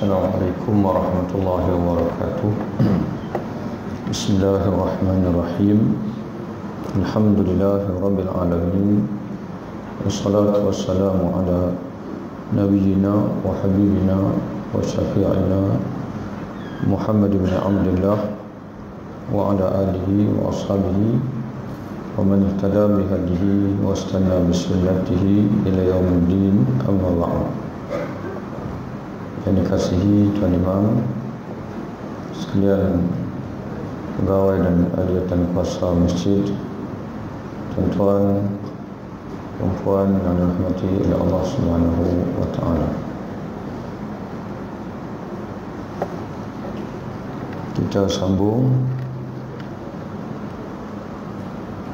Assalamualaikum warahmatullahi wabarakatuh. Bismillahirrahmanirrahim. Alhamdulillahi rabbil alamin. Wassalatu wassalamu ala nabiyyina wa habibina wa syafi'ina Muhammad bin Abdullah wa ala alihi wa ashabihi wa man ihtada bihadihi wa istana bisunnatihi ila yaumiddin, amma ba'd. Yang dikasihi Tuan Imam sekalian, pegawai dan ahli kuasa masjid, tuan-tuan, perempuan yang dirahmati oleh Allah Subhanahu wa taala. Kita sambung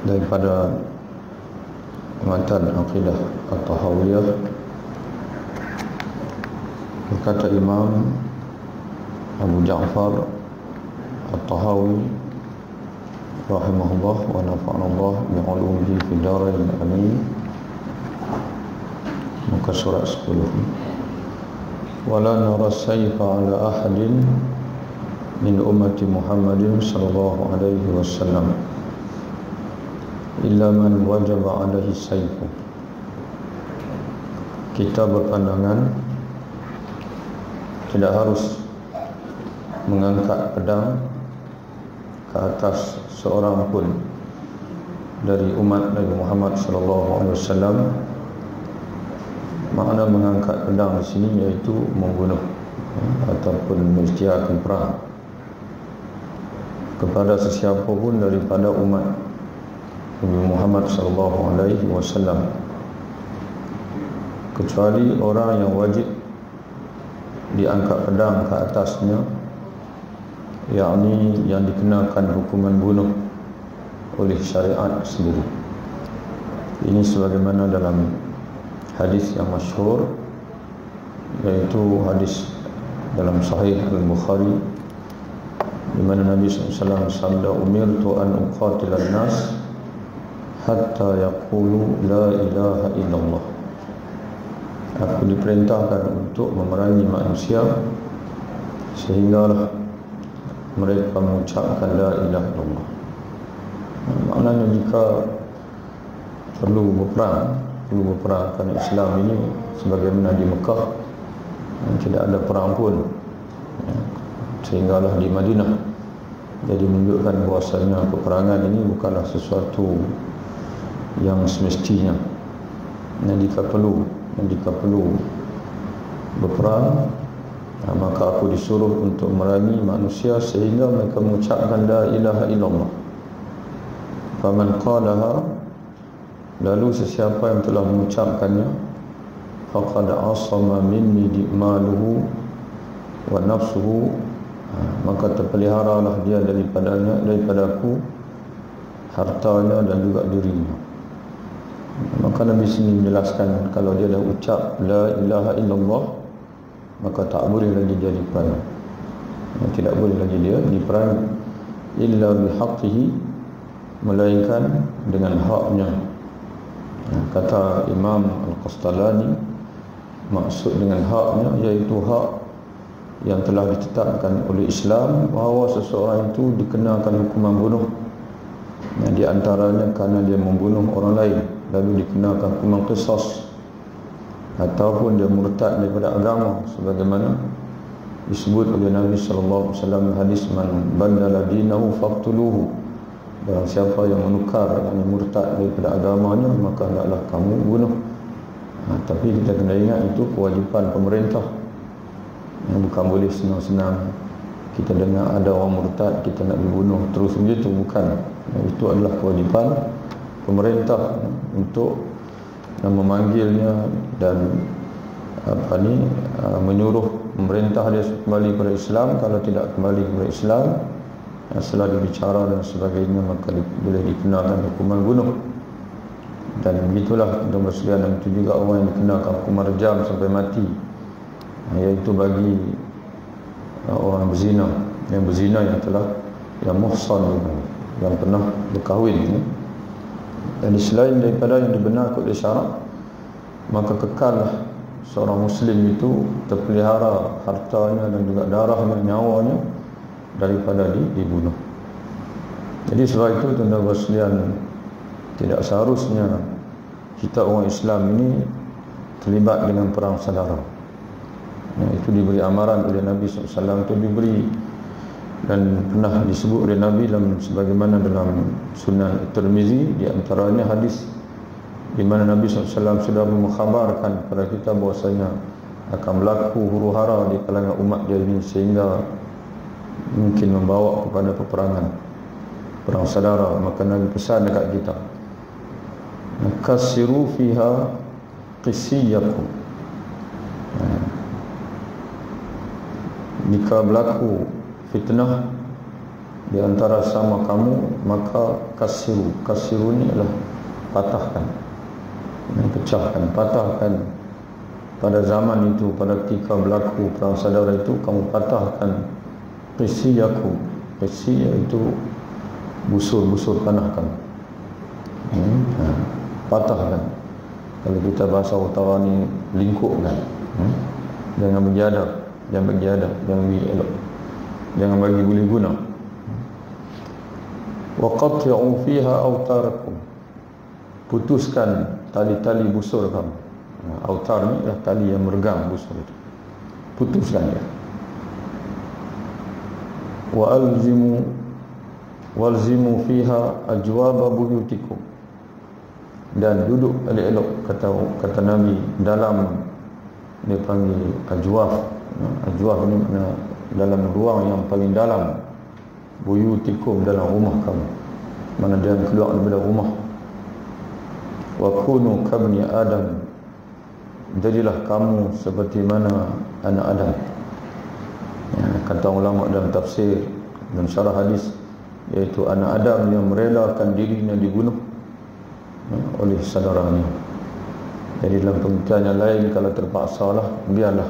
daripada matan Aqidah At-Tahawiyah. Berkata Imam Abu Ja'far At-Tahawi rahimahullah wa nafa'anallah bi'ulumihi fi darain amin, muka surat 10. Wala nara sayfa ala ahadin min ummati Muhammadin sallallahu alaihi wasallam illa man wajaba alaihi sayfu. Kita berpandangan tidak harus mengangkat pedang ke atas seorang pun dari umat Nabi Muhammad sallallahu alaihi wasallam. Makna mengangkat pedang di sini iaitu membunuh ataupun mengisytiharkan perang kepada sesiapa pun daripada umat Nabi Muhammad sallallahu alaihi wasallam, kecuali orang yang wajib diangkat pedang ke atasnya, yakni yang dikenakan hukuman bunuh oleh syariat sendiri. Ini sebagaimana dalam hadis yang masyhur, yaitu hadis dalam Sahih Al-Bukhari, di mana Nabi SAW bersabda, umirtu an uqatilan nas hatta yaqulu la ilaha illallah. Aku diperintahkan untuk memerangi manusia sehinggalah mereka mengucapkan la ilaha illallah. Maknanya jika perlu berperang kerana Islam ini sebagaimana di Mekah tidak ada perang pun, sehinggalah di Madinah. Jadi menunjukkan bahawasanya peperangan ini bukanlah sesuatu yang semestinya. Jika perlu berperang, maka aku disuruh untuk memerangi manusia sehingga mereka mengucapkan la ilaha illallah. Faman qalaha, lalu sesiapa yang telah mengucapkannya, faqad asama minni maluhu wa nafsuhu, maka terpeliharalah dia daripadaku hartanya dan juga dirinya. Maka Nabi sini menjelaskan, kalau dia dah ucap la ilaha illallah, maka tak boleh lagi dia diperangi. Tidak boleh lagi dia diperangi illa bihaqqihi, melainkan dengan haknya. Kata Imam Al-Qastalani, maksud dengan haknya iaitu hak yang telah ditetapkan oleh Islam, bahawa seseorang itu dikenakan hukuman bunuh, di antaranya kerana dia membunuh orang lain lalu dikenakan hukuman qisas, ataupun dia murtad daripada agama, sebagaimana disebut oleh Nabi sallallahu alaihi wasallam hadis, man bandala dinahu faqtuluhu. Barang siapa yang menukar, yang murtad daripada agamanya, maka hendaklah kamu bunuh. Tapi kita kena ingat itu kewajipan pemerintah, yang bukan boleh senang-senang kita dengar ada orang murtad kita nak dibunuh terus begitu, bukan. Itu adalah kewajipan pemerintah untuk memanggilnya dan menyuruh memerintah dia kembali kepada Islam. Kalau tidak kembali kepada Islam, setelah dibicara dan sebagainya, maka boleh dikenakan hukuman bunuh. Dan begitulah untuk bersedia, dan itu juga orang yang dikenakan hukuman rejam sampai mati, iaitu bagi orang berzina, yang muhsan, yang pernah berkahwin. Dan selain daripada yang dibenarkan oleh syarak, maka kekallah seorang muslim itu terpelihara hartanya dan juga darahnya, nyawanya daripada dibunuh. Jadi sebab itu tuan-tuan sekalian, tidak seharusnya kita orang Islam ini terlibat dengan perang saudara. Itu diberi amaran oleh Nabi SAW, itu diberi dan pernah disebut oleh Nabi dalam sebagaimana dalam Sunan Tirmizi, di antaranya hadis di mana Nabi SAW sudah mengkhabarkan kepada kita bahwasanya akan berlaku huru-hara di kalangan umat dia ini sehingga mungkin membawa kepada peperangan, perang saudara. Maka Nabi pesan dekat kita, kasiru fiha qisiyakum. Jika berlaku fitnah di antara sama kamu, maka kasiru ni adalah patahkan, pecahkan, patahkan. Pada zaman itu, pada ketika berlaku perang saudara itu, kamu patahkan qisiyakum. Qisiyah itu busur-busur panah kamu, patahkan. Kalau kita bahasa utara ni, lingkupkan. Jangan berjadab, jangan berjadab, jangan bagi elok, jangan bagi boleh guna. Wa qat'u fiha awtarakum, putuskan tali-tali busur kamu. Autar ni adalah tali yang meregang busur itu, putuskan dia. Wa walzimu fiha ajwaba buyutikum, dan duduk elok-elok, kata Nabi, dalam, dia panggil ajwaf. Ajwaf ni makna dalam ruang yang paling dalam, buyutikum, dalam rumah kamu, mana dia keluar daripada rumah. Wa kunu kabni Adam, jadilah kamu seperti mana anak Adam. Kata ulama dalam tafsir dan syarah hadis, iaitu anak Adam yang merelakan dirinya dibunuh oleh saudaranya. Jadi dalam pengertian yang lain, kalau terpaksa lah, biarlah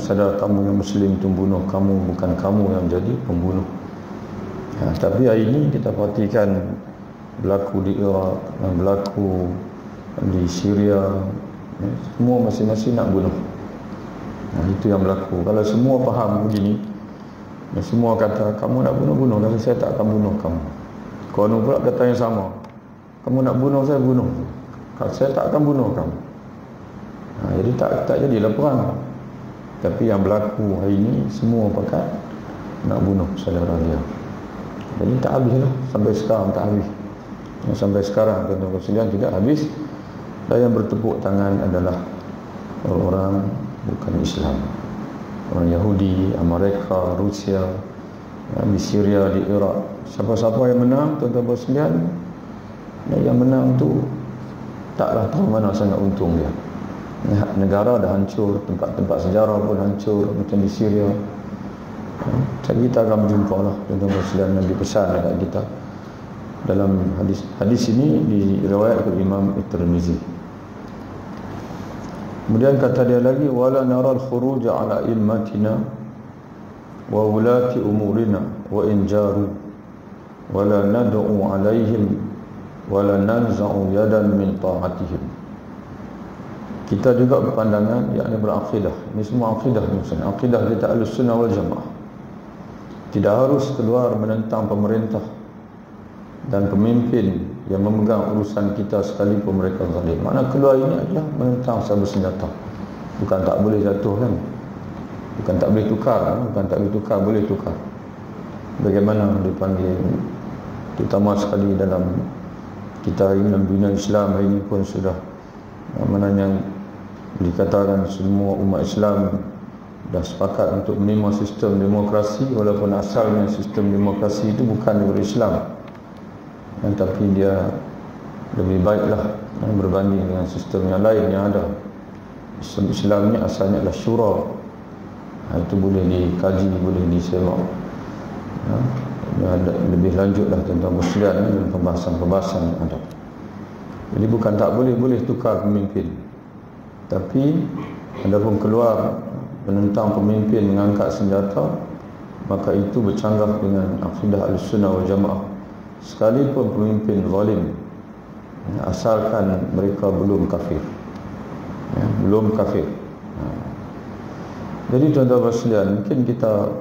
saudara kamu yang muslim itu bunuh kamu, bukan kamu yang jadi pembunuh. Tapi hari ini kita perhatikan berlaku di Iraq, berlaku di Syria, semua masing-masing nak bunuh. Itu yang berlaku. Kalau semua faham begini, semua kata kamu nak bunuh, tapi saya tak akan bunuh kamu. Kalau pula kata yang sama, kamu nak bunuh saya, bunuh, saya tak akan bunuh kamu. Jadi tak jadilah perang. Tapi yang berlaku hari ini, semua pakat nak bunuh saudara dia. Jadi tak habislah, sampai sekarang tak habis. Sampai sekarang tuan-tuan sekalian tidak habis. Dan yang bertepuk tangan adalah orang bukan Islam, orang Yahudi, Amerika, Rusia, di Syria, di Iraq. Siapa-siapa yang menang tuan-tuan sekalian, yang menang tu taklah tahu mana sangat untung dia. Negara dah hancur, tempat-tempat sejarah pun hancur, macam di Syria. Jadi kita akan berjumpa lah tuan-tuan sekalian. Nabi pesan dekat kita dalam hadis ini diriwayatkan oleh Imam At-Tirmizi. Kemudian kata dia lagi, wala naral khuruj ala immatina wa ulati umurina wa in jaru wala nad'u alaihim wala nanza'u yadan min ta'atihim. Kita juga berpandangan, yakni berakidah. Ini semua akidah ni, akidah kita Ahlussunnah wal Jamaah. Tidak harus keluar menentang pemerintah dan pemimpin yang memegang urusan kita sekalipun mereka zalim. Makna keluar ini adalah menentang secara bersenjata. Bukan tak boleh jatuh kan, bukan tak boleh tukar, bukan tak boleh tukar, boleh tukar. Bagaimana dipanggil, terutama sekali dalam kita ini, dalam dunia Islam hari ini pun sudah mana yang dikatakan semua umat Islam dah sepakat untuk menerima sistem demokrasi, walaupun asalnya sistem demokrasi itu bukan dari Islam, tapi dia lebih baiklah berbanding dengan sistem yang lain yang ada. Sistem Islam ni asalnya adalah syura. Itu boleh dikaji, boleh disemak. Lebih lanjutlah tentang muslihat dan pembahasan-pembahasan yang ada. Jadi bukan tak boleh tukar pemimpin, tapi adapun keluar menentang pemimpin mengangkat senjata, maka itu bercanggah dengan akidah Ahlussunnah wal Jamaah. Sekalipun pemimpin zalim, asalkan mereka belum kafir. belum kafir. Jadi tuan-tuan sekalian, mungkin kita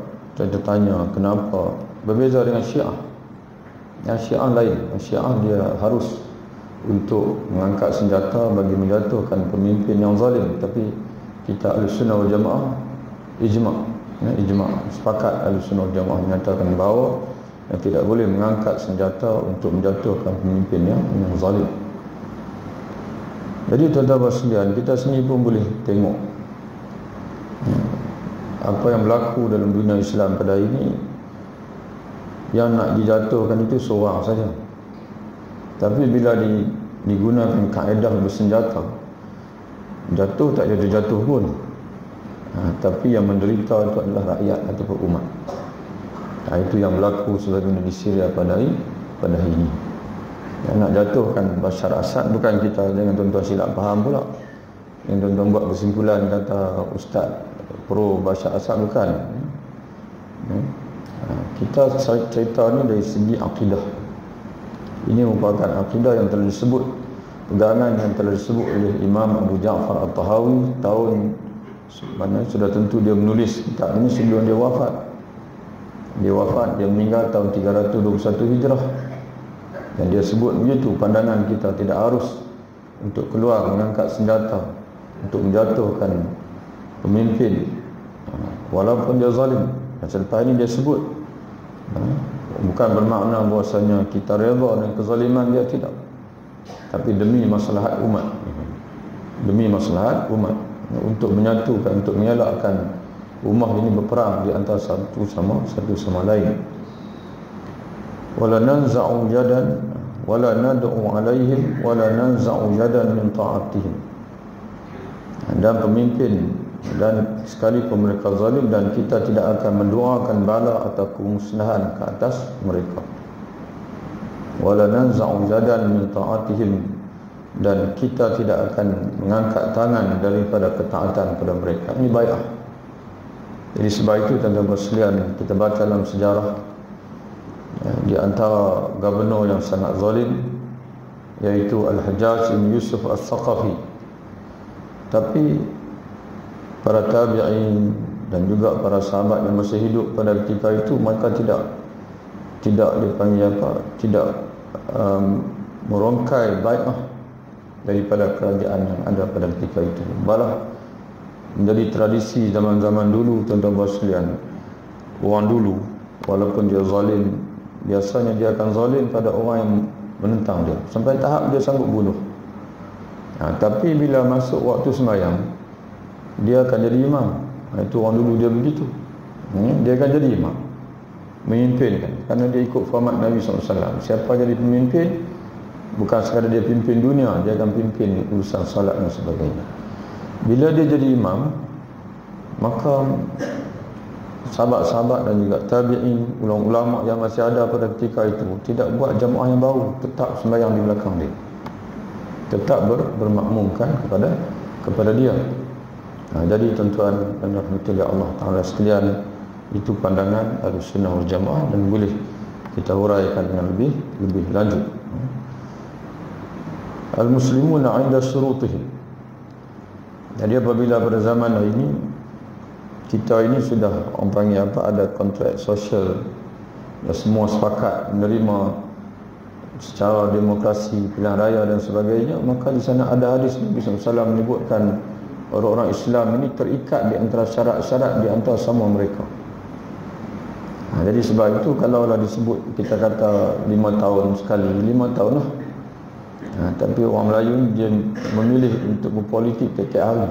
tanya kenapa berbeza dengan Syiah. Yang Syiah lain, Syiah dia harus untuk mengangkat senjata bagi menjatuhkan pemimpin yang zalim. Tapi kita Ahlussunnah wal Jamaah ijma' sepakat Ahlussunnah wal Jamaah menyatakan bahawa yang tidak boleh mengangkat senjata untuk menjatuhkan pemimpin yang zalim. Jadi tuan-tuan sekalian, kita sendiri pun boleh tengok apa yang berlaku dalam dunia Islam pada hari ini. Yang nak dijatuhkan itu seorang saja, tapi bila digunakan kaedah bersenjata, jatuh tak jatuh pun, tapi yang menderita itu adalah rakyat ataupun umat. Itu yang berlaku sebagaimana di Syria pada hari ini. Yang nak jatuhkan Bashar Assad bukan kita. Jangan tuan-tuan silap faham pula. Yang tuan-tuan buat kesimpulan kata Ustaz pro Bashar Assad, bukan. Kita cerita ni dari segi akidah. Ini merupakan akidah yang telah disebut, pegangan yang telah disebut oleh Imam Abu Ja'far At-Tahawi tahun mana sudah tentu dia menulis kitab ini sebelum dia wafat. Dia meninggal tahun 321 Hijrah. Dan dia sebut begitu, pandangan kita tidak harus untuk keluar mengangkat senjata untuk menjatuhkan pemimpin walaupun dia zalim. Dan selepas ini dia sebut bukan bermakna bahwasanya kita redha dengan kezaliman dia, tidak, tapi demi maslahat umat, untuk menyatukan, untuk mengelakkan umat ini berperang di antara satu sama lain. Wala nanza'u yadan wala nad'u alaihim wala nanza'u yadan min ta'atihim. Dan pemimpin, dan sekalipun mereka zalim, dan kita tidak akan mendoakan bala atau kemusnahan ke atas mereka. Wala nanza'u yadan min ta'atihim, dan kita tidak akan mengangkat tangan daripada ketaatan kepada mereka. Ini bai'ah. Jadi sebab itu tuan-tuan sekalian, kita baca dalam sejarah di antara gubernur yang sangat zalim iaitu Al-Hajjaj bin Yusuf As-Saqafi. Tapi para tabi'in dan juga para sahabat yang masih hidup pada ketika itu, mereka tidak dipanggil tidak merongkai bai'ah daripada kerajaan yang ada pada ketika itu. Malah menjadi tradisi zaman-zaman dulu tuan-tuan sekalian, orang dulu walaupun dia zalim, biasanya dia akan zalim pada orang yang menentang dia, sampai tahap dia sanggup bunuh. Tapi bila masuk waktu sembahyang, dia akan jadi imam. Itu orang dulu dia begitu. Dia akan jadi imam, memimpinkan, kerana dia ikut format Nabi SAW. Siapa jadi pemimpin, bukan sekadar dia pimpin dunia, dia akan pimpin urusan salat dan sebagainya. Bila dia jadi imam, maka sahabat-sahabat dan juga tabi'in, ulama yang masih ada pada ketika itu tidak buat jamaah yang baru, tetap sembahyang di belakang dia, tetap bermakmumkan kepada dia. Jadi tuan-tuan dan rahmatullahi Allah Ta'ala sekalian, itu pandangan Ahlussunnah wal Jamaah, dan boleh kita huraikan dengan lebih lanjut. Al-muslimuna 'inda syurutihim. Jadi apabila pada zaman ini kita ini sudah orang panggil ada kontrak sosial, dan semua sepakat menerima secara demokrasi pilihan raya dan sebagainya, maka di sana ada hadis Nabi SAW menyebutkan orang-orang Islam ini terikat di antara syarat-syarat di antara sama mereka. Jadi sebab itu kalaulah disebut, kita kata 5 tahun sekali, 5 tahun lah. Tapi orang Melayu dia memilih untuk berpolitik tiap hari.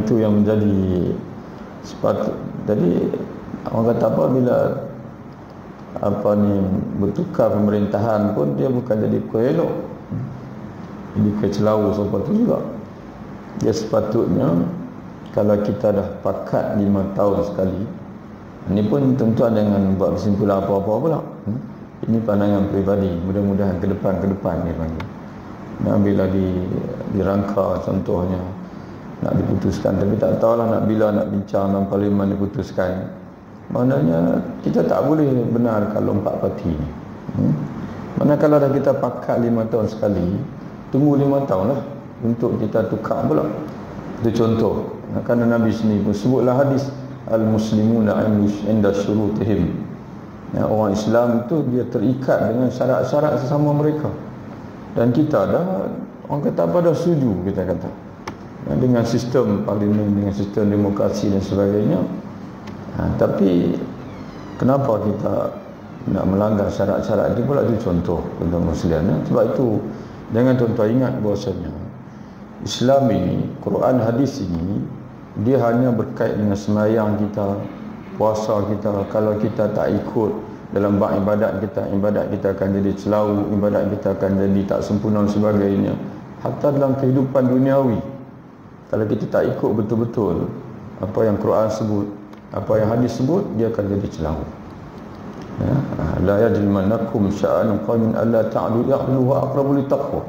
Itu yang menjadi sepatut. Jadi orang kata apa, bila bertukar pemerintahan pun dia bukan jadi elok, jadi kecelau seperti itu juga. Dia sepatutnya kalau kita dah pakat 5 tahun sekali, ini pun tuan-tuan jangan buat kesimpulan apa-apa pula. Ini pandangan peribadi, mudah-mudahan ke depan ni panggil. Bila dirangka contohnya nak diputuskan, tapi tak tahulah bila nak bincang dalam parlimen diputuskan. Maknanya kita tak boleh benar kalau 4 parti ni. Mana kalau dah kita pakat 5 tahun sekali, tunggu 5 tahun lah. untuk kita tukar pula. Itu contoh. Kerana Nabi sendiri pun sebutlah hadis al-muslimuna inda syurutihim. Orang Islam itu dia terikat dengan syarat-syarat sesama mereka. Dan kita dah, orang kata apa, dah setuju kita kata dengan sistem parlimen, dengan sistem demokrasi dan sebagainya. Tapi kenapa kita nak melanggar syarat-syarat itu pula? Itu contoh tuan-tuan sekalian. Sebab itu jangan tuan-tuan ingat bahawasanya Islam ini, Quran hadis ini, dia hanya berkait dengan sembahyang kita, puasa kita. Kalau kita tak ikut dalam bab ibadat kita akan jadi celau, ibadat kita akan jadi tak sempurna dan sebagainya. Hatta dalam kehidupan duniawi, kalau kita tak ikut betul-betul apa yang Quran sebut, apa yang hadis sebut, dia akan jadi celau. La yajrimannakum sya'anun qaumin alla ta'lu ya'lu wa aqrabu littaqwa.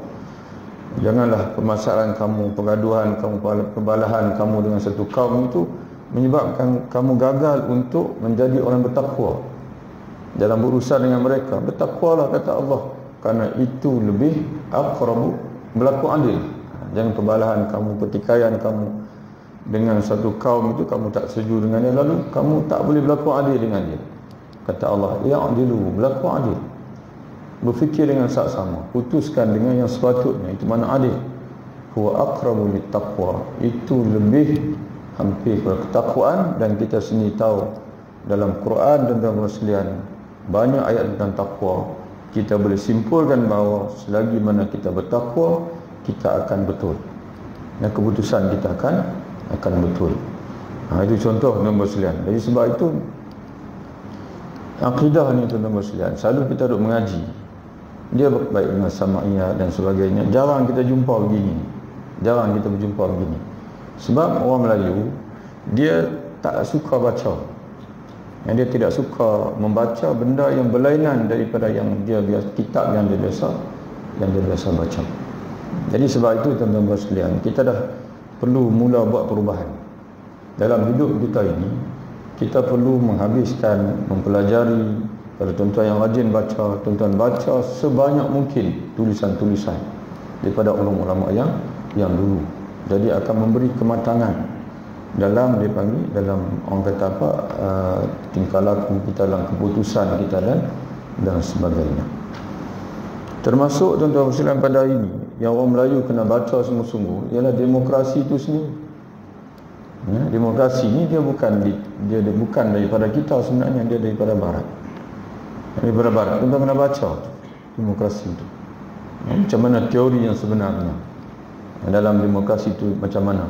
Janganlah permasalahan kamu, pergaduhan kamu, perbalahan kamu dengan satu kaum itu menyebabkan kamu gagal untuk menjadi orang bertakwa dalam berurusan dengan mereka. Bertakwalah kata Allah, kerana itu lebih aqrabu, berlaku adil. Jangan perbalahan kamu, pertikaian kamu dengan satu kaum itu kamu tak setuju dengan dia, lalu kamu tak boleh berlaku adil dengan dia. Kata Allah, ya'dilu, berlaku adil. Berfikir dengan saksama, putuskan dengan yang sepatutnya, itu mana adil. Huwa aqrabu littaqwa, itu lebih hampir kepada ketakwaan. Dan kita sendiri tahu dalam Quran dan dalam sekalian banyak ayat tentang takwa. Kita boleh simpulkan bahawa selagi mana kita bertakwa, kita akan betul, dan keputusan kita akan betul. Itu contoh nombor sekalian. Jadi sebab itu akidah ni tuan-tuan sekalian, selalu kita duduk mengaji, dia baik dengan sama'iyah dan sebagainya. Jarang kita jumpa begini. Sebab orang Melayu, dia tak suka baca. Dia tidak suka membaca benda yang berlainan daripada yang dia biasa, kitab yang dia biasa baca. Jadi sebab itu tuan-tuan sekalian, kita dah perlu mula buat perubahan dalam hidup kita ini. Kita perlu menghabiskan, mempelajari. Kalau tuan-tuan yang rajin baca, tuan-tuan baca sebanyak mungkin tulisan-tulisan daripada ulama-ulama yang dulu. Jadi akan memberi kematangan dalam, dia panggil, dalam orang kata apa, tingkah laku kita, dalam keputusan kita dan sebagainya. Termasuk tuan-tuan sekalian pada hari ini yang orang Melayu kena baca sungguh-sungguh ialah demokrasi itu sendiri. Demokrasi ni dia bukan daripada kita sebenarnya, dia daripada barat. Daripada barat, tuan-tuan kena baca demokrasi itu. Macam mana teori yang sebenarnya dalam demokrasi itu, macam mana.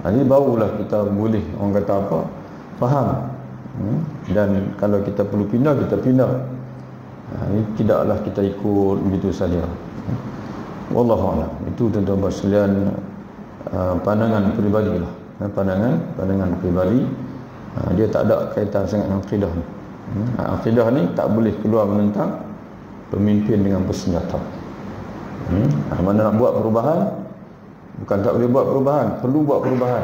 Ini barulah kita boleh, orang kata apa, faham. Dan kalau kita perlu pindah, kita pindah. Ini tidaklah kita ikut begitu saja. Wallahualam. Itu tuan-tuan sekalian pandangan peribadi lah. Pandangan peribadi. Dia tak ada kaitan sangat dengan akidah ni. Akidah ni tak boleh keluar menentang pemimpin dengan bersenjata. Mana nak buat perubahan, bukan tak boleh buat perubahan, perlu buat perubahan.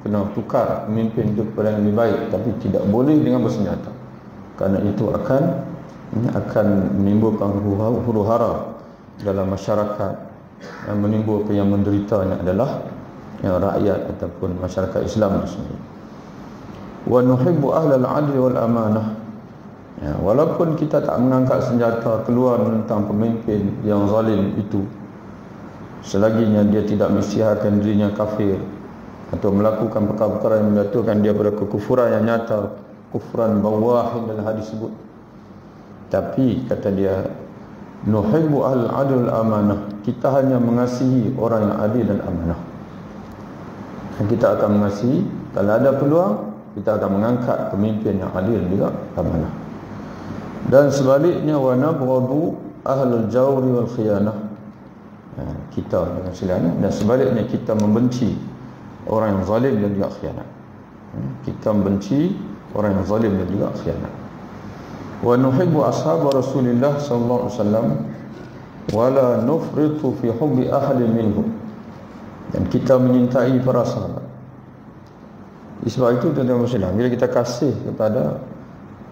Kena tukar pemimpin itu kepada yang lebih baik, tapi tidak boleh dengan bersenjata. Kerana itu akan menimbulkan huru-hara dalam masyarakat, yang menimbulkan, yang menderitanya adalah yang rakyat ataupun masyarakat Islam itu sendiri. Wa nuhibbu ahlal adli wal amanah. Walaupun kita tak mengangkat senjata keluar menentang pemimpin yang zalim itu, selaginya dia tidak mensiharkan dirinya kafir atau melakukan perkara-perkara yang menjatuhkan dia pada kekufuran yang nyata, kufran bawah yang dalam hadis sebut. Tapi kata dia, nuhibbu ahlal adli wal amanah, kita hanya mengasihi orang yang adil dan amanah. Dan kita akan mengasihi, kalau ada peluang, kita akan mengangkat pemimpin yang adil juga amanah. Dan sebaliknya, wa nabghadu ahlul jawri wal khiyanah, kita dengan silanya. Dan sebaliknya, kita membenci orang yang zalim dan juga khianat. Kita membenci orang yang zalim dan juga khianat. Wa nuhibbu ashab Rasulillah sallallahu alaihi wasallam wa la nufritu fi hubbi ahadin minhum. Dan kita menyintai para sahabat. Sebab itu tuan-tuan sekalian, bila kita kasih kepada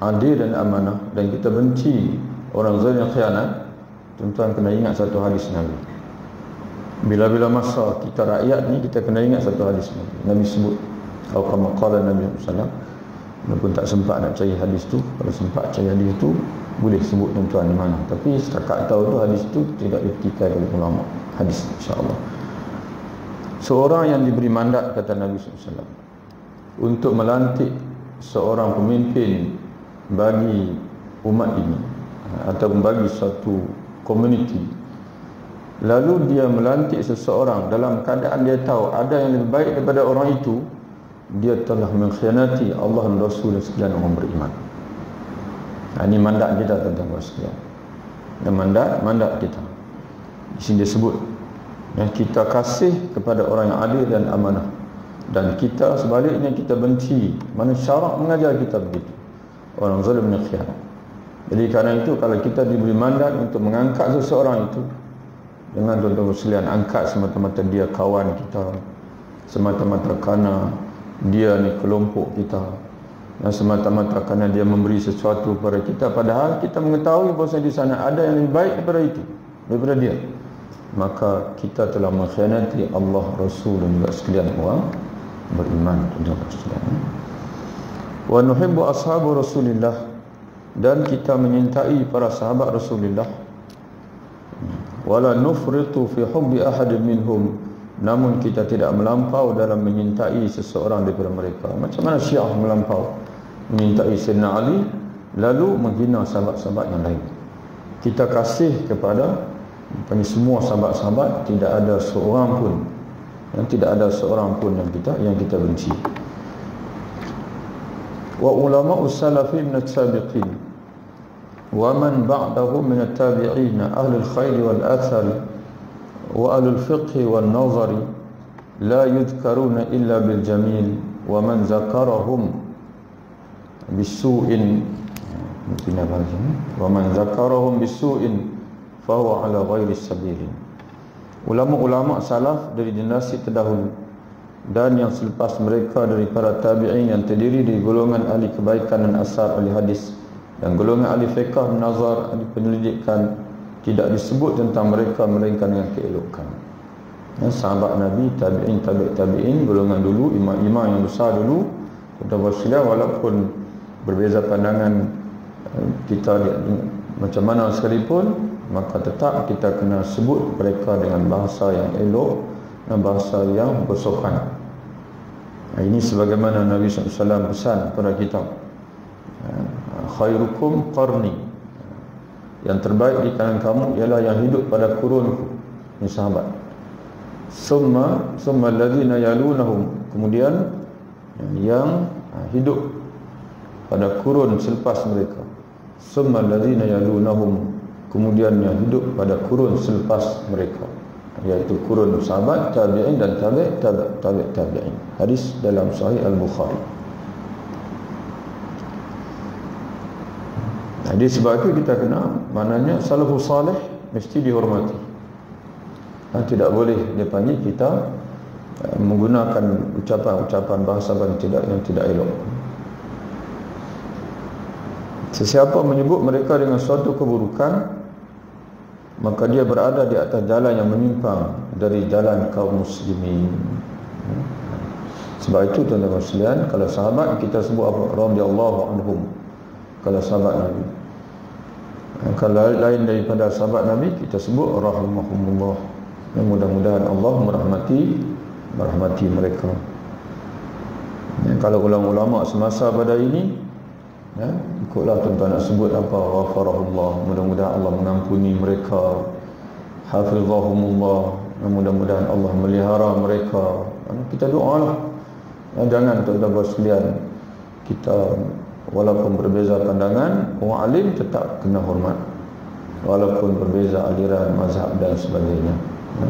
adil dan amanah dan kita benci orang zalim dan khianat, tuan-tuan kena ingat satu hadis Nabi. Bila-bila masa kita rakyat ni, kita kena ingat satu hadis Nabi sebut, atau kama qala Nabi sallallahu alaihi wasallam, walaupun tak sempat nak cari hadis tu. Kalau sempat cari hadis tu, boleh sebut tuan-tuan di mana, tapi setakat tahu tu hadis tu tidak dipetikai oleh ulama hadis, insya-Allah. Seorang yang diberi mandat, kata Nabi sallallahu alaihi wasallam, untuk melantik seorang pemimpin bagi umat ini atau bagi suatu komuniti, lalu dia melantik seseorang dalam keadaan dia tahu ada yang lebih baik daripada orang itu, dia telah mengkhianati Allah dan Rasul dan sekalian orang beriman. Ini mandat kita, tuan-tuan sekalian. Dan mandat kita. Di sini disebut, kita kasih kepada orang yang adil dan amanah, dan kita sebaliknya kita benci. Mana syarak mengajar kita begitu, orang zalim dan khianat. Jadi kerana itu, kalau kita diberi mandat untuk mengangkat seseorang itu, dengan tuan-tuan sekalian, angkat semata-mata dia kawan kita, semata-mata kerana dia ni kelompok kita, dan semata-mata kerana dia memberi sesuatu kepada kita, padahal kita mengetahui bahawa di sana ada yang lebih baik daripada itu, daripada dia, maka kita telah mengkhianati Allah, Rasul dan juga sekalian orang beriman, tuan-tuan sekalian. Wa nuhibbu ashabu Rasulillah, dan kita menyintai para sahabat Rasulullah. Wala nufritu fi hubbi ahadin minhum, namun kita tidak melampau dalam menyintai seseorang daripada mereka. Macam mana Syiah melampau menyintai Sayyidina Ali lalu menghina sahabat-sahabat yang lain. Kita kasih kepada semua sahabat-sahabat, tidak ada seorang pun yang kita benci. Wa ulama salafi min as-sabiqin wa man ba'dahum min at-tabi'in ahli al-khair wal athar wa ahli al-fiqh wal nazar la yudhkaruna illa bil jamil wa man zakarahum bisu'in fa huwa ala ghairi sabil. Ulama-ulama salaf dari generasi terdahulu dan yang selepas mereka dari para tabi'in yang terdiri dari golongan ahli kebaikan dan asar, ahli hadis, dan golongan ahli fiqh, nazar, ahli penyelidikan, tidak disebut tentang mereka melainkan dengan keelokan. Sahabat Nabi, tabi'in, tabi'in, golongan dulu, imam-imam yang besar dulu, walaupun berbeza pandangan kita macam mana sekalipun, maka tetap kita kena sebut mereka dengan bahasa yang elok dan bahasa yang bersopan. Ini sebagaimana Nabi SAW pesan kepada kita, khairukum qarni, yang terbaik di kalangan kamu ialah yang hidup pada kurunku, ini sahabat. Summa alladhina yalunahum, kemudian yang hidup pada kurun selepas mereka. Summa alladhina yalunahum, kemudian yang hidup pada kurun selepas mereka, iaitu kurun sahabat, tabi'in dan tabi'in. Hadis dalam Sahih Al-Bukhari. Jadi sebab itu kita kena, maknanya salafus salih mesti dihormati. Tidak boleh dia panggil kita menggunakan ucapan-ucapan bahasa yang tidak elok. Sesiapa menyebut mereka dengan suatu keburukan, maka dia berada di atas jalan yang menyimpang dari jalan kaum muslimin. Sebab itu tuan-tuan sekalian, kalau sahabat kita sebut apa? Radhiyallahu anhum, kalau sahabat Nabi. Kalau lain daripada sahabat Nabi, kita sebut rahimahumullah. Mudah-mudahan Allah merahmati mereka. Kalau ulama-ulama semasa pada ini, ikutlah tuan-tuan nak sebut apa, ghafarahullah, mudah-mudahan Allah mengampuni mereka, hafizahumullah, mudah-mudahan Allah melihara mereka. Kita doalah. Jangan tuan-tuan sekalian, kita walaupun berbeza pandangan, orang alim tetap kena hormat, walaupun berbeza aliran, mazhab dan sebagainya.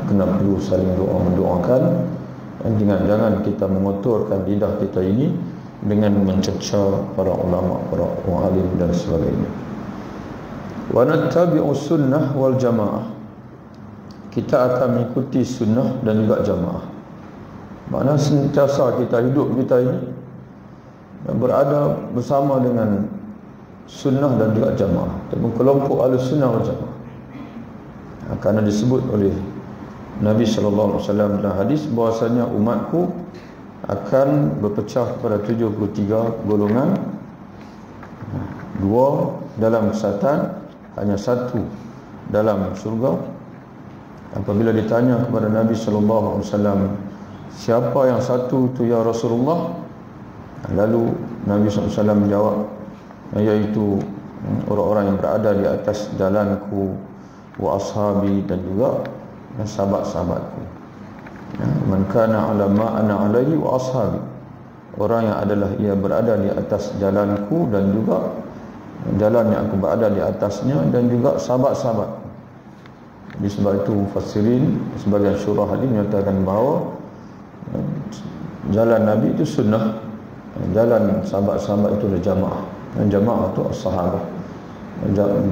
Kena perlu saling mendoakan, dan jangan kita mengotorkan lidah kita ini dengan mencerca para ulama, para orang alim dan sebagainya. Wa nattabi'u sunnah wal jamaah, kita akan mengikuti sunnah dan juga jamaah. Maknanya sentiasa kita hidup kita ini berada bersama dengan sunnah dan juga jamaah, ataupun kelompok ahli sunnah wal jamaah. Kerana disebut oleh Nabi SAW dalam hadis bahwasanya umatku akan berpecah kepada 73 golongan, 2 dalam kesesatan, hanya 1 dalam surga. Apabila ditanya kepada Nabi SAW, siapa yang satu tu ya Rasulullah? Lalu Nabi SAW menjawab, iaitu orang-orang yang berada di atas jalanku, wa ashabi, dan juga sahabat-sahabatku. Man kana ala ma ana alaihi wa ashabi, orang yang adalah ia berada di atas jalanku dan juga jalan yang aku berada di atasnya, dan juga sahabat-sahabat. Di sebab itu mufassirin sebagian syurah hadis menyatakan bahawa jalan Nabi itu sunnah, jalan sahabat-sahabat itu adalah jamaah, dan jamaah itu as-sahabah,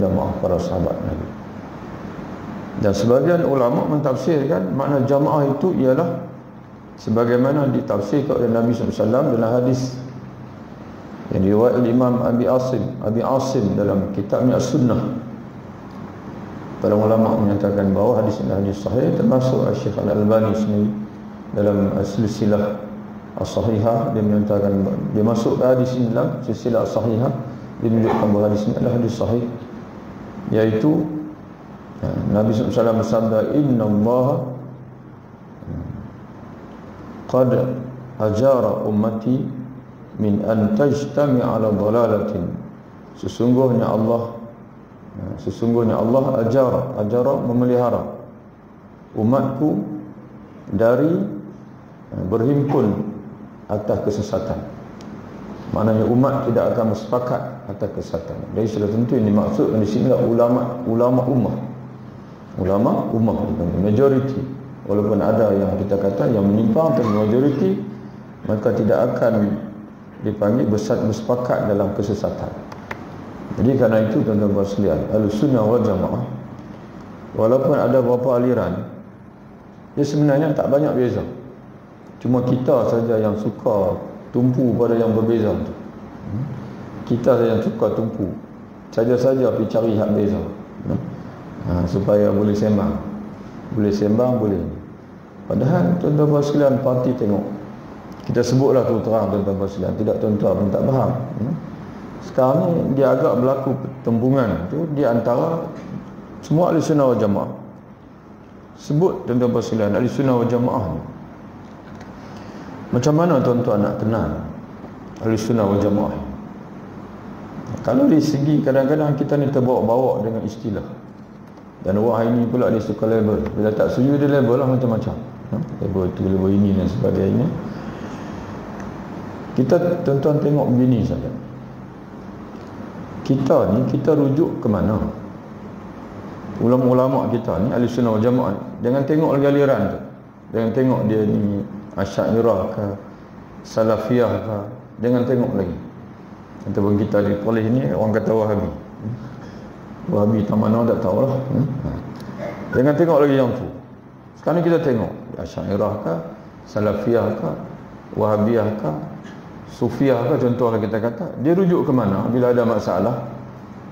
jamaah para sahabat Nabi. Dan sebagian ulama mentafsirkan makna jamaah itu ialah sebagaimana ditafsirkan oleh Nabi SAW dalam hadis yang diriwayatkan Imam Abi Asim dalam kitabnya As-Sunnah. Para ulama menyatakan bahawa hadis ini hadis sahih, termasuk Syekh Al-Albani sendiri dalam silsilah as-sahihah, dia menyatakan dia masuk hadis ini dalam silsilah as-sahihah, dia menunjukkan bahawa hadis ini adalah hadis sahih, iaitu Nabi SAW bersabda, Inna Allah qad hajara ummati min an tajtami ala dalalatin. Sesungguhnya Allah ajara memelihara umatku dari berhimpun atas kesesatan. Maknanya umat tidak akan bersepakat atas kesesatan. Jadi sudah tentu yang dimaksud di sini adalah ulama ummah, majority. Walaupun ada yang kita kata yang menyimpang tapi majority, maka tidak akan dipanggil bersepakat dalam kesesatan. Jadi kerana itu tuan-tuan sekalian, Ahlussunnah wal Jamaah, walaupun ada beberapa aliran, dia sebenarnya tak banyak beza. Cuma kita saja yang suka tumpu pada yang berbeza tu. Kita saja yang suka tumpu, saja-saja pergi cari hak beza, supaya boleh sembang. Boleh. Padahal tuan-tuan sekalian, parti tengok, kita sebutlah terus terang tuan-tuan sekalian, tidak tuan-tuan pun tak faham. Sekarang ni dia agak berlaku pertempungan tu di antara semua Ahlussunnah wal Jamaah. Sebut tuan-tuan sekalian, Ahlussunnah wal Jamaah ni, macam mana tuan-tuan nak kenal Ahlussunnah wal Jamaah? Kalau dari segi kadang-kadang kita ni terbawa-bawa dengan istilah, dan orang ini pula dia suka label. Bila tak setuju dia label lah macam-macam, label tu, label ini dan sebagainya. Kita tuan-tuan tengok begini saja, kita ni kita rujuk ke mana? Ulama-ulama kita ni Ahlussunnah wal Jamaah, jangan tengok lagi aliran tu, jangan tengok dia ni Asy'ariyah ke Salafiyah ke, jangan tengok lagi. Ataupun kita di polis ni orang kata Wahabi tak mana tak tahulah. Jangan tengok lagi yang tu. Sekarang kita tengok Asy'ariyah ke, Salafiyah ke, Wahabiyah ke, Sufiyah ke, contohlah kita kata, dia rujuk ke mana bila ada masalah?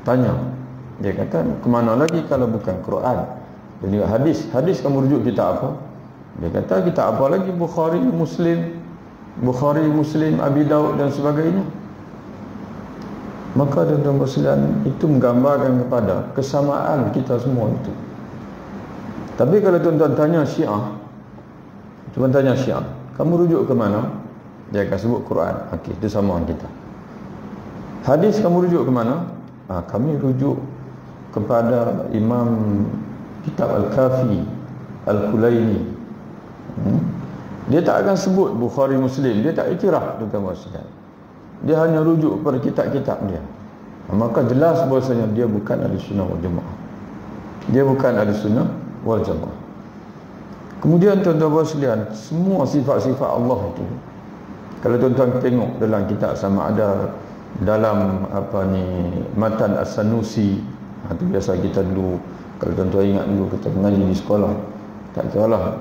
Tanya. Dia kata, ke mana lagi kalau bukan Quran dan juga hadis? Hadis kamu rujuk kitab apa? Dia kata, kitab apa lagi? Bukhari, Muslim, Abi Daud dan sebagainya. Maka tuan-tuan sekalian, itu menggambarkan kepada kesamaan kita semua itu. Tapi kalau tuan-tuan tanya Syiah, kamu rujuk ke mana? Dia akan sebut Quran. Okey, itu sama kita. Hadis kamu rujuk ke mana? Kami rujuk kepada Imam kitab Al-Kafi Al-Kulaini. Dia tak akan sebut Bukhari, Muslim. Dia tak iktiraf, tuan-tuan sekalian. Dia hanya rujuk kepada kitab-kitab dia. Maka jelas bahasanya dia bukan Ahlussunnah wal Jamaah. Dia bukan Ahlussunnah wal Jamaah. Kemudian tuan-tuan sekalian, semua sifat-sifat Allah itu, kalau tuan-tuan tengok dalam kitab, sama ada dalam Matan As-Sanusi, itu biasa kita dulu, kalau tuan-tuan ingat dulu kita mengaji di sekolah, tak kiralah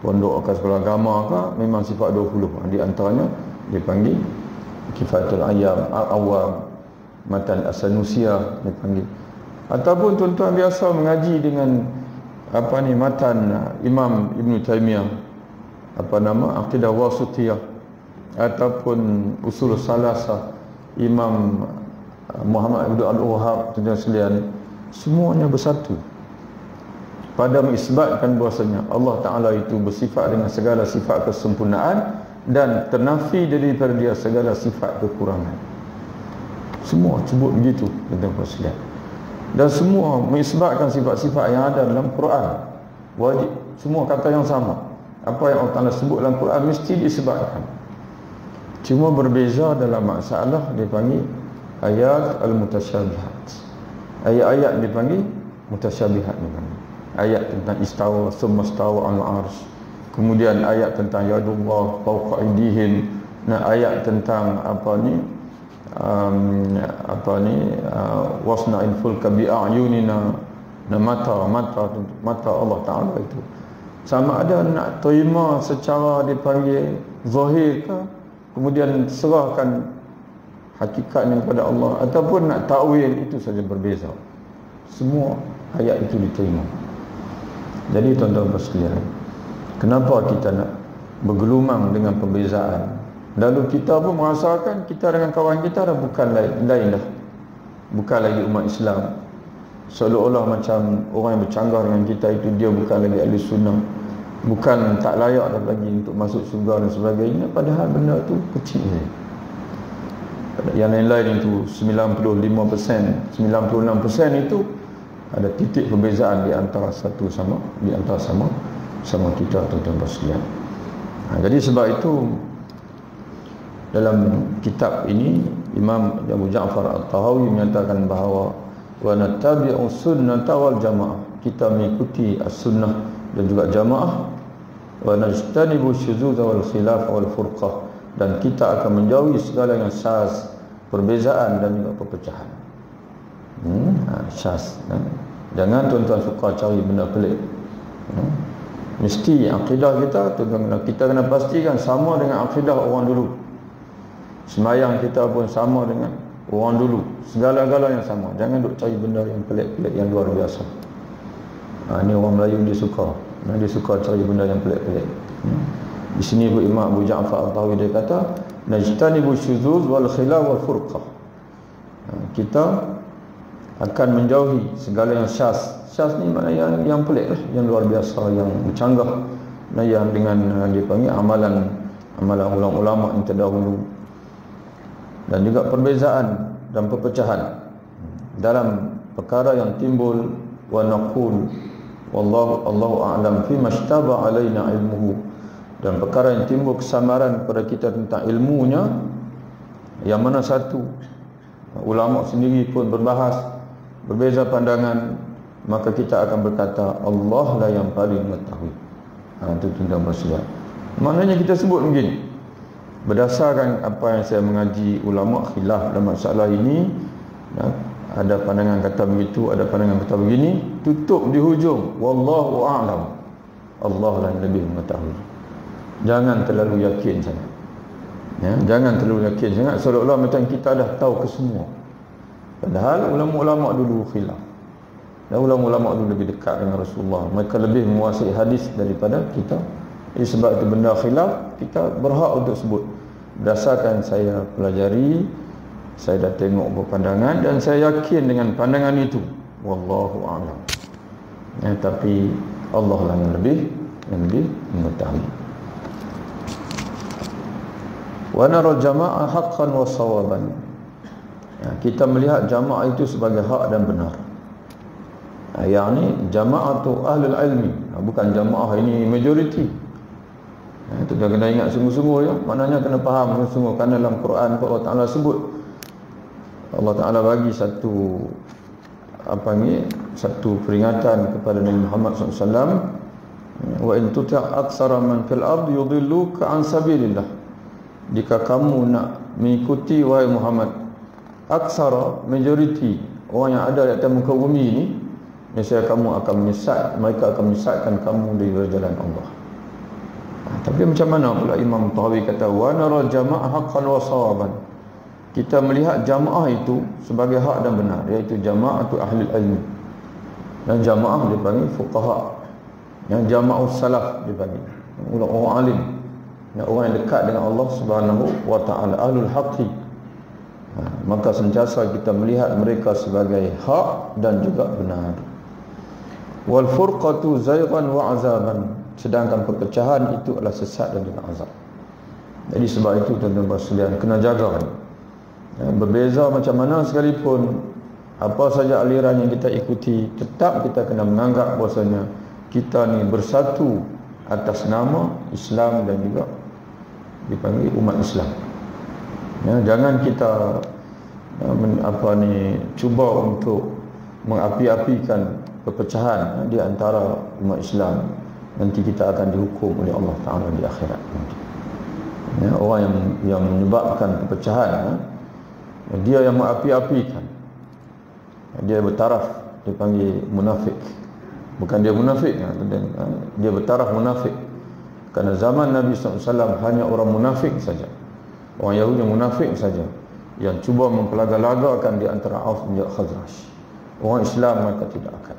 pondok ke sekolah agama ke, memang sifat 20. Di antaranya dipanggil Kifayatul Awam, Matan As-Sanusiyah dipanggil. Ataupun tuan-tuan biasa mengaji dengan matan Imam Ibn Taymiyah, Aqidah Wasithiyah, ataupun Usul Salasah Imam Muhammad Ibn Al-Wahhab, tuan sekalian, semuanya bersatu pada mengisbatkan bahasanya Allah Ta'ala itu bersifat dengan segala sifat kesempurnaan dan ternafi daripada dia segala sifat kekurangan. Semua sebut begitu, tuan-tuan sekalian. Dan semua mengisbatkan sifat-sifat yang ada dalam Quran. Wajib, semua kata yang sama. Apa yang Allah Ta'ala sebut dalam Quran mesti disebutkan. Cuma berbeza dalam masalah dipanggil ayat al-mutasyabihat. Ayat-ayat dipanggil mutasyabihat dipanggil. Ayat tentang istawa, summa istawa al-'arsy. Kemudian ayat tentang yadullah fawqa aydihim. Nah, ayat tentang wasna'il fulka bi'ayunina. Nah, mata Allah Ta'ala itu sama ada nak terima secara dipanggil zahir ke, kemudian serahkan hakikatnya kepada Allah, ataupun nak takwil, itu saja berbeza. Semua ayat itu diterima. Jadi tuan-tuan sekalian, kenapa kita nak bergelumang dengan perbezaan? Lalu kita pun merasakan kita dengan kawan kita dah bukan lain dah. Bukan lagi umat Islam. Seolah-olah macam orang yang bercanggah dengan kita itu dia bukan lagi ahli sunnah. Bukan tak layak dah lagi untuk masuk syurga dan sebagainya. Padahal benda tu kecil saja. Yang lain-lain itu 95%, 96% itu ada titik perbezaan di antara sama kita, tuan-tuan sekalian. Jadi sebab itu dalam kitab ini Imam Abu Ja'far At-Tahawi menyatakan bahawa wa nattabi'u sunnata wal jamaah, kita mengikuti as-sunnah dan juga jamaah, wa najtanibu syuzuz wal khilaf wal furqah, dan kita akan menjauhi segala yang syaz, perbezaan dan juga perpecahan. Syaz. Jangan tuan-tuan suka cari benda pelik. Mesti akidah kita kena pastikan sama dengan akidah orang dulu. Semayang kita pun sama dengan orang dulu. Segala-galanya sama. Jangan duk cari benda yang pelik-pelik, yang luar biasa. Ini orang Melayu dia suka. Dia suka cari benda yang pelik-pelik. Di sini pun Imam Abu Ja'far At-Tahawi dia kata, najtanibu syuzuz wal khilaf wal furqah. Kita akan menjauhi segala yang syaz. Syaz ni maknanya yang pelik lah, yang luar biasa, yang bercanggah, yang dengan dipanggil amalan ulama yang terdahulu. Dan juga perbezaan dan perpecahan dalam perkara yang timbul, wa naqul Allahu a'lam fi mashtaba alaina ilmuhu, dan perkara yang timbul kesamaran pada kita tentang ilmunya, yang mana satu ulama sendiri pun berbeza pandangan, maka kita akan berkata Allah lah yang paling mengetahui. Itu tuan-tuan sekalian. Maknanya kita sebut begini, berdasarkan apa yang saya mengaji ulama khilaf dalam masalah ini, ada pandangan kata begitu, ada pandangan kata begini, tutup di hujung wallahu a'lam, Allah lah yang lebih mengetahui. Jangan terlalu yakin sangat, jangan terlalu yakin sangat seolah-olah macam kita dah tahu kesemua. Padahal ulama-ulama dulu khilaf, dan ulama-ulama dulu lebih dekat dengan Rasulullah, mereka lebih menguasai hadis daripada kita. Sebab itu benda khilaf kita berhak untuk sebut. Berdasarkan saya pelajari, saya dah tengok berpandangan dan saya yakin dengan pandangan itu, wallahu a'lam. Tapi Allah lah yang lebih mengetahui. Wa nara jama'a haqqan wa sawaban. Kita melihat jamaah itu sebagai hak dan benar. Yang ni jama'atu ahlul ilmi, bukan jamaah ini majoriti. Itu dah kena ingat sungguh-sungguh ya. Maknanya kena faham sungguh-sungguh, kerana dalam Quran Allah Ta'ala sebut, Allah Ta'ala bagi satu peringatan kepada Nabi Muhammad SAW, wa in tuti' aktsara man fil ardi yudilluka an sabilillah. Jika kamu nak mengikuti wahai Muhammad aksara, majoriti orang yang ada di atas muka bumi ini, nescaya kamu akan mereka akan menyesatkan kamu dari jalan Allah. Tapi macam mana pula Imam Tahawi kata wa nara jama'a haqqan wa sawaban, kita melihat jamaah itu sebagai hak dan benar, iaitu jama'atu ahli ilmi, dan jamaah dipanggil fuqaha. Yang jama'us salaf dipanggil, orang alim, orang yang dekat dengan Allah Subhanahu wa taala, ahlul haqqi. Maka sentiasa kita melihat mereka sebagai hak dan juga benar. Wal furqatu zaygan wa azaban, sedangkan perpecahan itu adalah sesat dan juga azab. Jadi sebab itu tuan-tuan sekalian kena jaga. Berbeza macam mana sekalipun, apa saja aliran yang kita ikuti, tetap kita kena menganggap bahasanya kita ni bersatu atas nama Islam dan juga dipanggil umat Islam. Jangan kita cuba untuk mengapi-apikan perpecahan di antara umat Islam. Nanti kita akan dihukum oleh Allah Ta'ala di akhirat nanti. Orang yang menyebabkan perpecahan, dia yang mengapi-apikan, dia bertaraf, dipanggil munafik. Bukan dia munafik, dia bertaraf munafik. Kerana zaman Nabi SAW hanya orang munafik saja, orang Yahudi yang munafik saja yang cuba mempelaga-lagakan di antara Auf dan Khazraj. Orang Islam mereka tidak akan.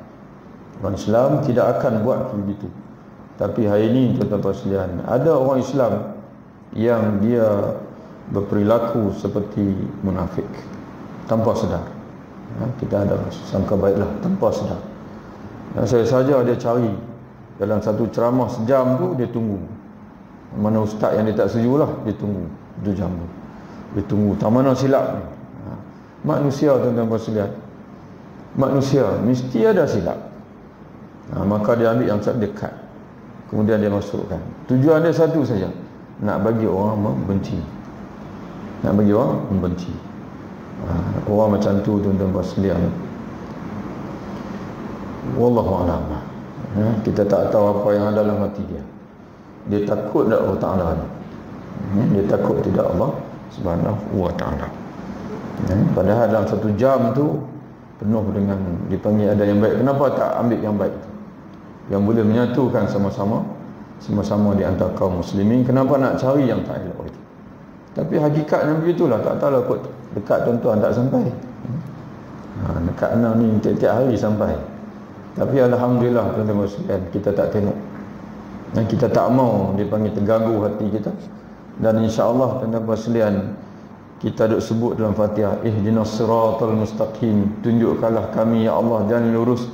Orang Islam tidak akan buat begitu. Tapi hari ini tuan-tuan sekalian, ada orang Islam yang dia berperilaku seperti munafik tanpa sedar. Kita ada sangka baiklah tanpa sedar. Saya saja dia cari dalam satu ceramah sejam tu, dia tunggu mana ustaz yang dia tak setuju lah, dia tunggu 2 jam tu, dia tunggu tak mana silap ni. Manusia tuan-tuan sekalian, manusia mesti ada silap. Maka dia ambil yang dekat, kemudian dia masukkan. Tujuan dia satu saja, nak bagi orang membenci, nak bagi orang membenci. Orang macam tu tuan-tuan sekalian, wallahu a'lam. Kita tak tahu apa yang ada dalam hati dia. Dia takut tak Allah Ta'ala ni? Dia takut tidak Allah Subhanahu wa ta'ala. Padahal dalam 1 jam tu penuh dengan dipanggil ada yang baik. Kenapa tak ambil yang baik tu, yang boleh menyatukan sama-sama di antara kaum muslimin? Kenapa nak cari yang tak elok itu? Tapi hakikatnya begitulah. Tak tahulah kot dekat tuan-tuan tak sampai. Dekat enam ni tiap-tiap hari sampai. Tapi alhamdulillah tuan-tuan sekalian, kita tak tengok dan kita tak mau dipanggil terganggu hati kita. Dan insya-Allah tuan-tuan sekalian, kita duk sebut dalam Fatihah, ihdinas siratal mustaqim, tunjukkanlah kami ya Allah jalan lurus.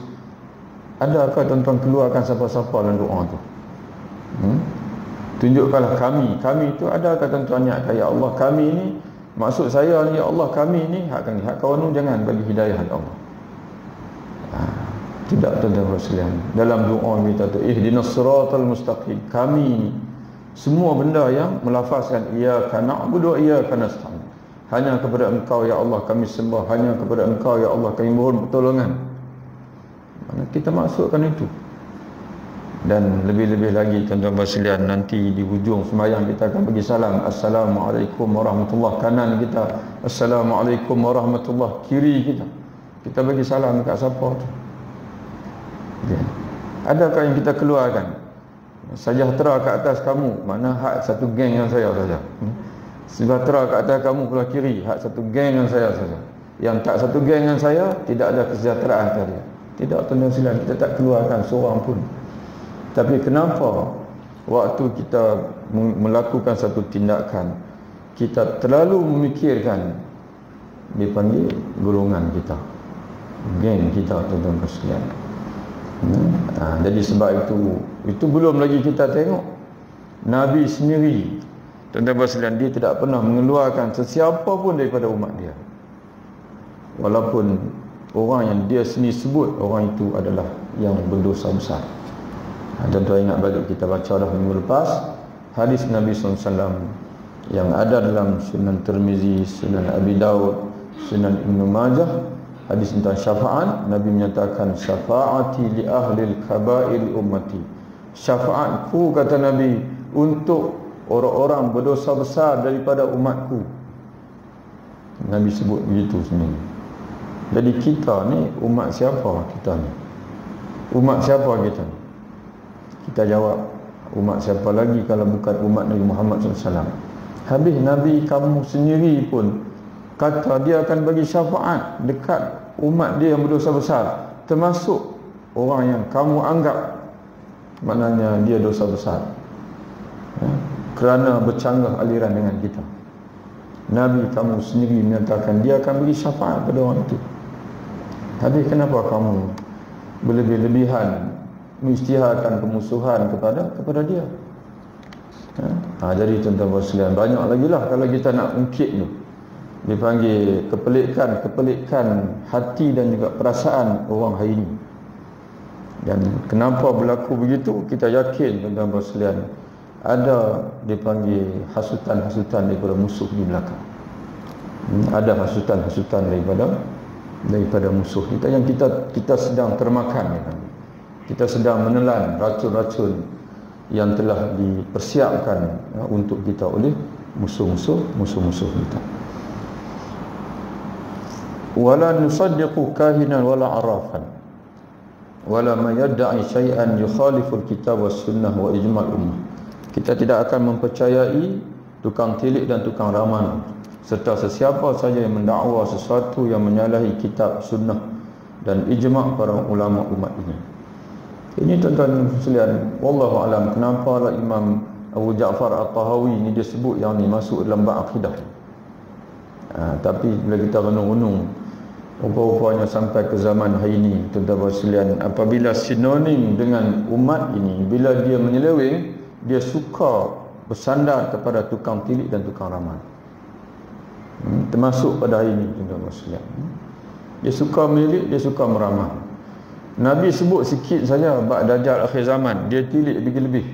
Adakah tuan-tuan keluarkan siapa-siapa dalam doa tu? Tunjukkanlah kami itu adakah tuan-tuan niatkan ya Allah kami ni, maksud saya ni ya Allah kami ni, hak kawan tu jangan bagi hidayah ya Allah. Tidak tuan-tuan sekalian, dalam doa kita tu ihdinas siratal mustaqim, kami semua benda yang melafazkan iyyaka na'budu wa iyyaka nasta'in, hanya kepada Engkau ya Allah kami sembah, hanya kepada Engkau ya Allah kami mohon pertolongan. Mana kita masukkan itu. Dan lebih-lebih lagi tuan-tuan sekalian, nanti di hujung sembahyang kita akan bagi salam, assalamualaikum warahmatullahi, kanan kita assalamualaikum warahmatullahi, kiri kita bagi salam dekat siapa tu? Adakah yang kita keluarkan sejahtera ke atas kamu, mana hak satu geng yang saya saja, sejahtera ke atas kamu pula kiri, hak satu geng yang saya saja, yang tak satu geng yang saya tidak ada kesejahteraan tadi. Tidak tuan-tuan sekalian, kita tak keluarkan seorang pun. Tapi kenapa waktu kita melakukan satu tindakan, kita terlalu memikirkan dipanggil golongan kita, geng kita tuan-tuan sekalian. Jadi sebab itu belum lagi kita tengok Nabi sendiri tuan-tuan sekalian, dia tidak pernah mengeluarkan sesiapa pun daripada umat dia, walaupun orang yang dia sendiri sebut orang itu adalah yang berdosa besar. Tuan-tuan ingat balik kita baca dah minggu lepas hadis Nabi SAW yang ada dalam Sunan Tirmizi, Sunan Abi Daud, Sunan Ibn Majah, hadis tentang syafaat. Nabi menyatakan syafaati li ahlil kabair ummati, syafaatku kata Nabi untuk orang-orang berdosa besar daripada umatku. Nabi sebut begitu sendiri. Jadi kita ni umat siapa kita ni? Umat siapa kita ni? Kita jawab, umat siapa lagi kalau bukan umat Nabi Muhammad SAW. Habis Nabi kamu sendiri pun kata dia akan bagi syafaat dekat umat dia yang berdosa besar, termasuk orang yang kamu anggap maknanya dia dosa besar, ya, kerana bercanggah aliran dengan kita. Nabi kamu sendiri menyatakan dia akan beri syafaat pada orang itu. Habis kenapa kamu berlebih-lebihan mengisytiharkan pemusuhan kepada dia? Jadi tuan-tuan sekalian, banyak lagi lah kalau kita nak ungkit tu. Dipanggil kepelikan hati dan juga perasaan orang hari ini. Dan kenapa berlaku begitu? Kita yakin tuan-tuan sekalian, ada dipanggil hasutan-hasutan daripada musuh di belakang. Ada hasutan-hasutan daripada musuh kita yang kita sedang termakan. Kita sedang menelan racun-racun yang telah dipersiapkan untuk kita oleh musuh-musuh kita. Wala nusaddiqu kahinan wala arafan wala man yad'i syai'an yukhalifu al-kitab was sunnah wa ijma' ummah. Kita tidak akan mempercayai tukang tilik dan tukang ramal serta sesiapa saja yang mendakwa sesuatu yang menyalahi kitab, sunnah dan ijma' para ulama umat ini. Ini tuan-tuan sekalian, wallahu alam, kenapa lah Imam Abu Ja'far At-Tahawi ni dia sebut yang ni masuk dalam bab akidah. Tapi bila kita renung-renung, rupa-rupanya sampai ke zaman hari ini, tuan-tuan sekalian, apabila sinonim dengan umat ini, bila dia menyeleweng, dia suka bersandar kepada tukang tilik dan tukang ramal. Termasuk pada hari ini, tuan-tuan sekalian. Dia suka milik, dia suka meramal. Nabi sebut sikit saja bab Dajjal akhir zaman, dia tilik lebih-lebih.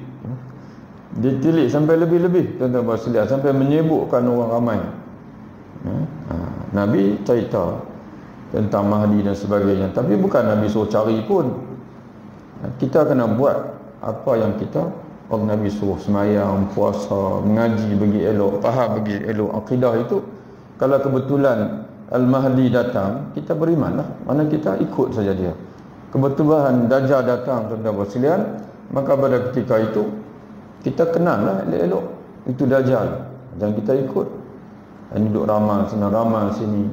Dia tilik sampai lebih-lebih, tuan-tuan sekalian, sampai menyibukkan orang ramai. Nabi cerita tentang Mahdi dan sebagainya, tapi bukan Nabi suruh cari pun. Kita kena buat apa yang Allah Nabi suruh, semayang, puasa, mengaji bagi elok, faham bagi elok akidah itu. Kalau kebetulan Al-Mahdi datang, kita berimanlah, mana kita ikut saja dia. Kebetulan Dajjal datang, tuan-tuan sekalian, maka pada ketika itu kita kenallah elok-elok itu Dajjal, dan kita ikut. Ini duduk ramal sana, ramal sini,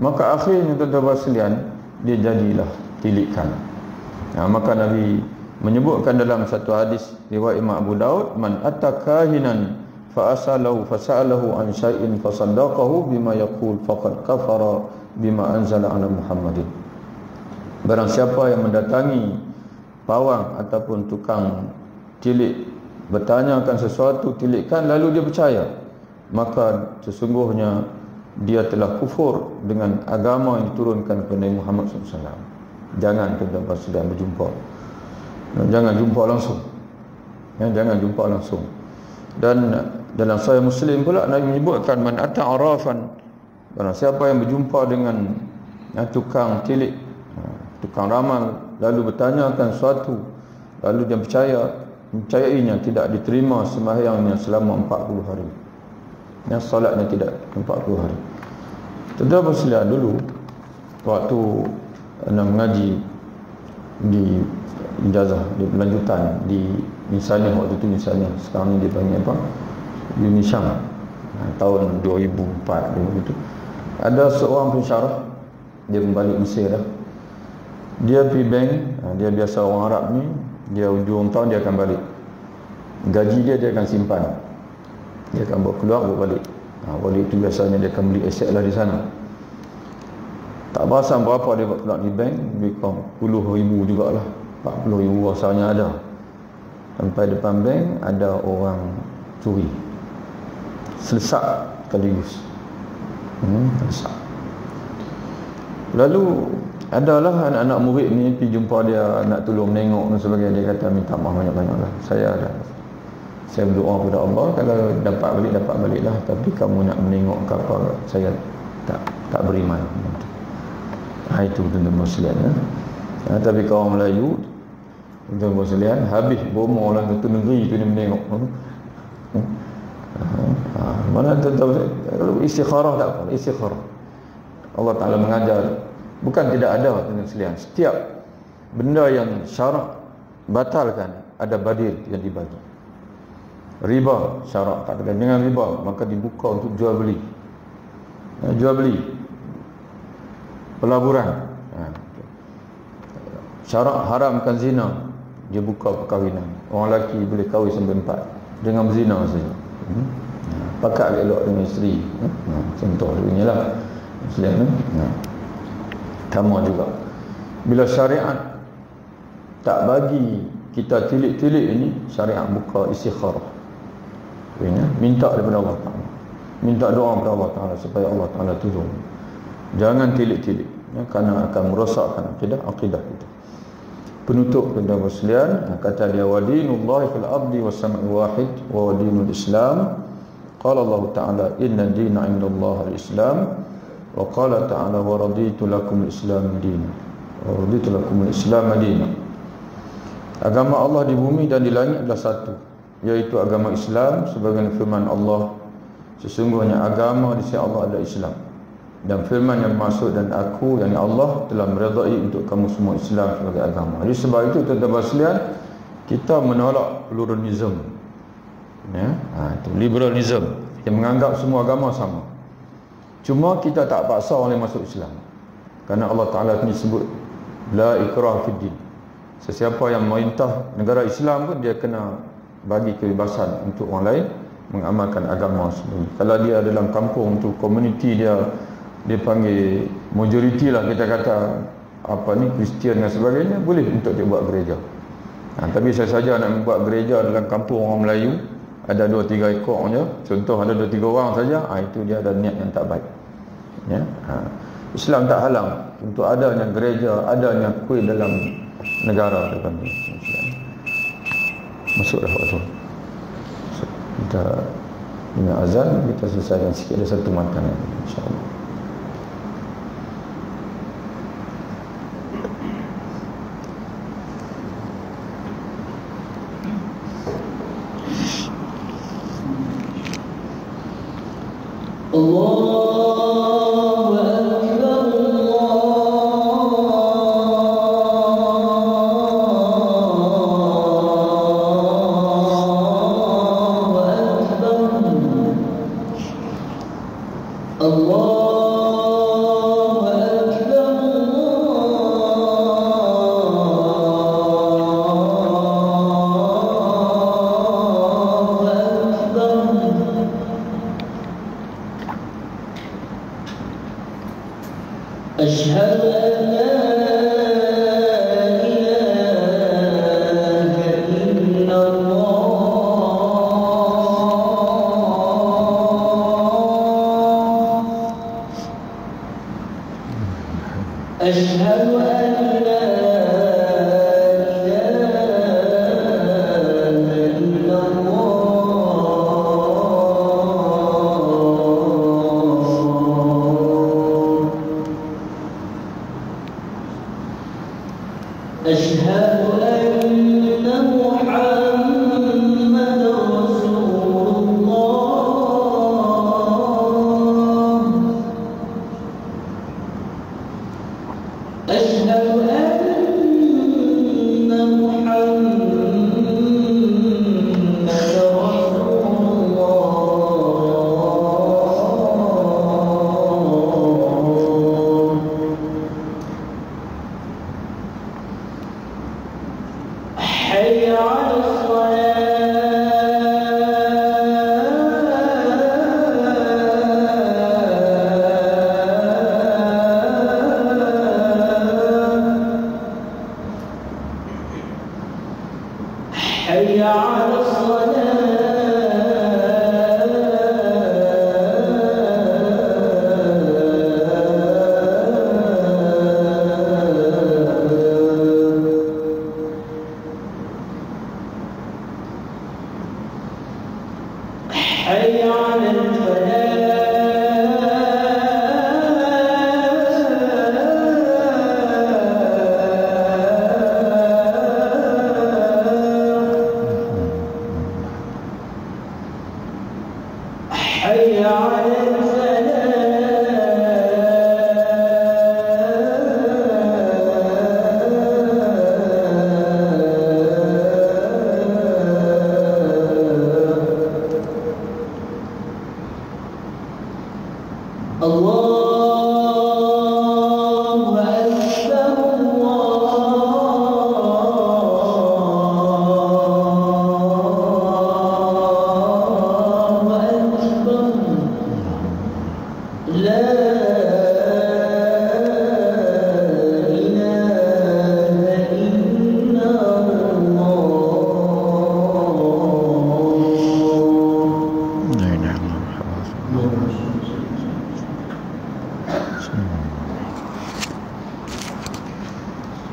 maka akhirnya tuan-tuan sekalian, dia jadilah tilikan. Maka Nabi menyebutkan dalam satu hadis riwayat Imam Abu Daud, man attakahinan fa sa'alahu an syai'in fa saddaqahu bima yaqul faqad kafara bima anzala ala Muhammadin. Barang siapa yang mendatangi pawang ataupun tukang tilik, bertanyakan sesuatu tilikan, lalu dia percaya, maka sesungguhnya dia telah kufur dengan agama yang diturunkan kepada Nabi Muhammad SAW. Jangan tuan-tuan sekalian berjumpa, jangan jumpa langsung, jangan jumpa langsung. Dan dalam Sahih Muslim pula Nabi menyebutkan, man ata arafan, barang siapa yang berjumpa dengan tukang tilik, tukang ramal, lalu bertanyakan sesuatu, lalu dia percayainya, tidak diterima sembahyangnya selama 40 hari. Yang solatnya tidak 40 hari. Tuan-tuan sekalian, dulu waktu mengaji di ijazah, di pelanjutan di misalnya, waktu itu misalnya, sekarang ni dia panggil apa, Unisyam, tahun 2004 begitu. Ada seorang pensyarah, dia kembali Mesir dah. Dia pergi bank, dia biasa orang Arab ni, dia hujung tahun dia akan balik. Gaji dia akan simpan, dia akan bawa keluar, bawa balik. Balik itu biasanya dia akan beli aset lah di sana. Tak perasan berapa dia buat keluar di bank, lebih kurang 10,000 jugalah, 40,000 rasanya ada. Sampai depan bank, ada orang curi, selesak sekaligus. Selesak. Lalu adalah anak-anak murid ni pergi jumpa dia, nak tolong menengok dan sebagainya. Dia kata, minta maaf banyak-banyak lah, saya berdoa kepada Allah, kalau dapat balik lah, tapi kamu nak menengok ke apa, saya tak beriman. Itu tuan-tuan sekalian. Tapi kaum Melayu, tuan-tuan sekalian, habis bomo orang satu negeri tu ni menengok. Mana tuan-tuan, istikharah tak apa, istikharah. Allah Ta'ala mengajar, bukan tidak ada, tuan-tuan sekalian, setiap benda yang syarak batalkan, ada badil yang dibagi. Riba syarak katakan dengan riba, maka dibuka untuk jual beli. Jual beli, pelaburan. Syarak haramkan zina, dia buka perkahwinan. Orang lelaki boleh kahwin sampai 4 dengan berzina saja. Pakat elok dengan isteri. Contoh inilah Islam. Sama juga bila syariat tak bagi kita tilik-tilik ini, syariat buka istikharah. Minta daripada Allah Ta'ala, minta doa kepada Allah Ta'ala supaya Allah Ta'ala tolong. Jangan tilik-tilik, kerana akan merosakkan akidah kita. Penutup kepada sekalian, kata dia wadinullahi fil ardi was-sam'i wahid wa wadinul Islam. Qala Allah Ta'ala inna dina 'indallahi al-Islam wa qala Ta'ala wa raditu lakum al-Islam dinan. Wa raditu lakum al-Islam dinan. Agama Allah di bumi dan di langit adalah satu, iaitu agama Islam. Sebagaimana firman Allah, sesungguhnya agama di sisi Allah adalah Islam. Dan firman yang bermaksud, dan aku, yakni Allah, telah meredai untuk kamu semua Islam sebagai agama. Jadi sebab itu tuan-tuan sekalian, kita menolak pluralism, itu liberalism yang menganggap semua agama sama. Cuma kita tak paksa orang lain masuk Islam, kerana Allah Ta'ala ini sebut la ikrah fid din. Sesiapa yang merintah negara Islam pun dia kena bagi kebebasan untuk orang lain mengamalkan agama sendiri. Kalau dia dalam kampung tu, komuniti dia panggil majoriti lah, kita kata Kristian dan sebagainya, boleh untuk dia buat gereja. Tapi saya saja nak buat gereja dalam kampung orang Melayu, ada 2-3 ekor je, contoh ada 2-3 orang saja, itu dia ada niat yang tak baik. Islam tak halang untuk adanya gereja, adanya kuil dalam negara depan ni. Masuklah waktu. Kita dengan azan kita selesaikan sikit, ada satu makanan insya-Allah.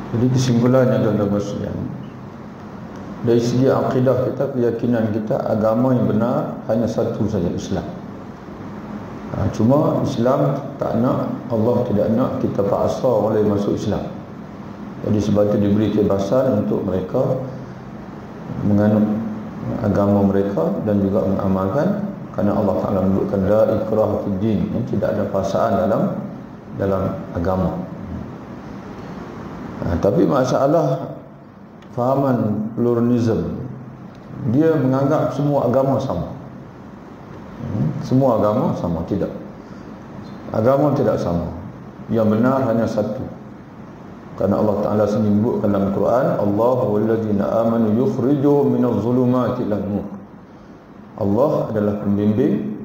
Jadi kesimpulannya tuan-tuan sekalian, dari segi akidah kita, keyakinan kita, agama yang benar hanya satu saja, Islam. Cuma Islam tak nak, Allah tidak nak kita paksa oleh masuk Islam. Jadi sebab itu diberi kebebasan untuk mereka menganut agama mereka dan juga mengamalkan, kerana Allah Ta'ala menunjukkan la ikrah fid din, tidak ada paksaan dalam agama. Tapi masalah fahaman pluralism, dia menganggap semua agama sama. Semua agama sama, tidak. Agama tidak sama. Yang benar hanya satu. Karena Allah Ta'ala menyebutkan dalam Quran, Allahu walladzina amanu yukhrijuhum minadh dhulumati ilan nur. Allah adalah pembimbing,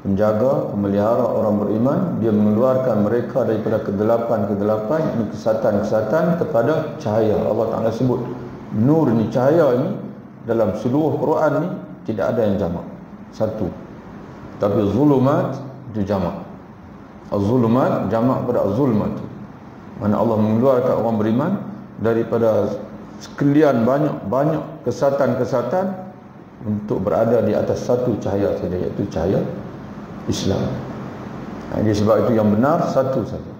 penjaga, pemelihara orang beriman. Dia mengeluarkan mereka daripada kegelapan-kegelapan, ini kesatan-kesatan, kepada cahaya. Allah Ta'ala sebut nur ni, cahaya ni, dalam seluruh Quran ni tidak ada yang jamak, satu. Tapi zulumat itu jamak. Az-zulumat jamak pada az-zulmat. Mana Allah mengeluarkan orang beriman daripada sekalian banyak kesatan-kesatan untuk berada di atas satu cahaya saja, iaitu cahaya Islam. Jadi sebab itu yang benar satu saja.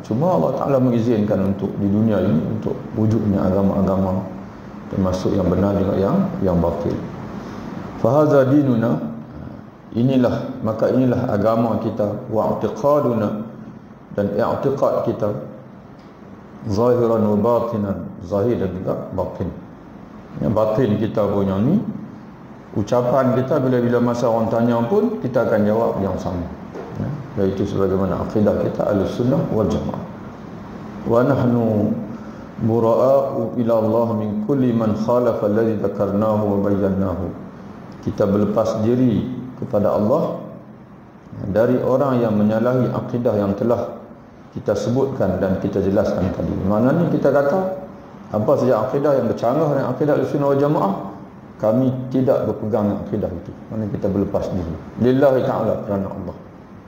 Cuma Allah Ta'ala mengizinkan untuk di dunia ini untuk wujudnya agama-agama, termasuk yang benar juga yang batil. Fahaza dinuna, maka inilah agama kita, wa i'tiqaduna, dan i'tiqad kita, zahiran wa batinan, zahir dan juga batin. Yang batin kita punya ni, ucapan kita bila masa orang tanya pun kita akan jawab yang sama. Iaitu sebagaimana akidah kita Ahlussunnah wal Jamaah. Wa nahnu bura'u ila Allah min kulli man khalafa alladhi dzakarnahu wa bayyanahu. Kita berlepas diri kepada Allah dari orang yang menyalahi akidah yang telah kita sebutkan dan kita jelaskan tadi. Maknanya kita kata apa saja akidah yang bercanggah dengan akidah Ahlussunnah wal Jamaah, kami tidak berpegang dengan akidah itu. Maknanya kita berlepas diri lillahi ta'ala, kerana Allah.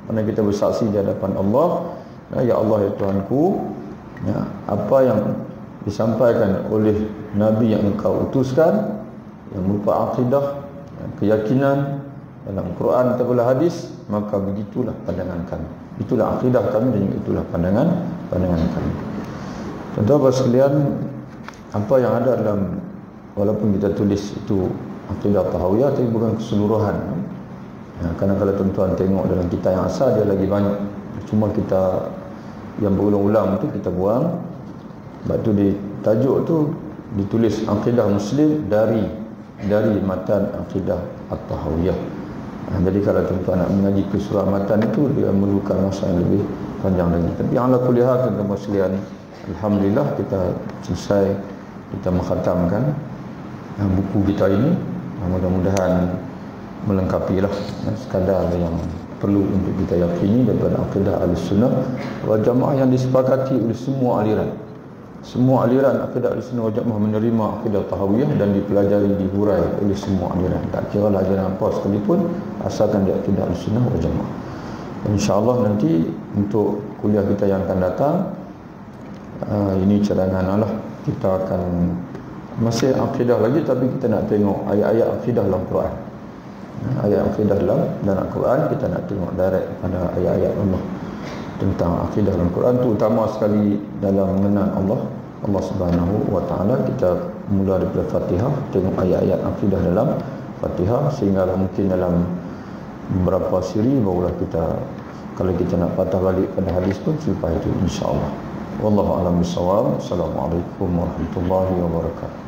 Maknanya kita bersaksi di hadapan Allah, ya Allah ya Tuhanku, ya, apa yang disampaikan oleh Nabi yang engkau utuskan yang berupa akidah, keyakinan dalam Quran ataupun hadis, maka begitulah pandangan kami, itulah akidah kami, dan itulah pandangan kami. Tuan-tuan sekalian, apa yang ada dalam, walaupun kita tulis itu akidah tahawiyah, tapi bukan keseluruhan. Kerana kalau tuan-tuan tengok dalam kitab yang asal, dia lagi banyak. Cuma kita yang berulang-ulang tu kita buang. Sebab tu di tajuk tu ditulis akidah Muslim dari matan akidah at-tahawiyah. Jadi kalau tuan-tuan nak mengaji keseluruhan matan itu, dia memerlukan masa yang lebih panjang lagi. Tapi yang ala kuliah tuan-tuan sekalian, alhamdulillah kita selesai, kita mengkhatamkan buku kita ini. Mudah-mudahan melengkapilah sekadar yang perlu untuk kita yakini daripada akidah Ahlussunnah wal Jamaah yang disepakati oleh semua aliran. Semua aliran akidah Ahlussunnah wal Jamaah menerima akidah tahawiyah dan dipelajari, dihurai oleh semua aliran. Tak kira lah aliran apa sekalipun, asalkan dia akidah Ahlussunnah wal Jamaah. InsyaAllah nanti untuk kuliah kita yang akan datang, ini cadangan lah, kita akan masih akidah lagi, tapi kita nak tengok ayat-ayat akidah dalam Quran. Ayat akidah dalam Al-Quran, kita nak tengok direct pada ayat-ayat Allah tentang akidah dalam Quran, terutama sekali dalam mengenal Allah Subhanahu wa Ta'ala. Kita mula daripada Fatihah, tengok ayat-ayat akidah dalam Fatihah, sehingga mungkin dalam beberapa siri barulah kita, kalau kita nak patah balik pada hadis pun selepas itu, insya-Allah. Wallahu a'lam bishawab. Assalamualaikum warahmatullahi wabarakatuh.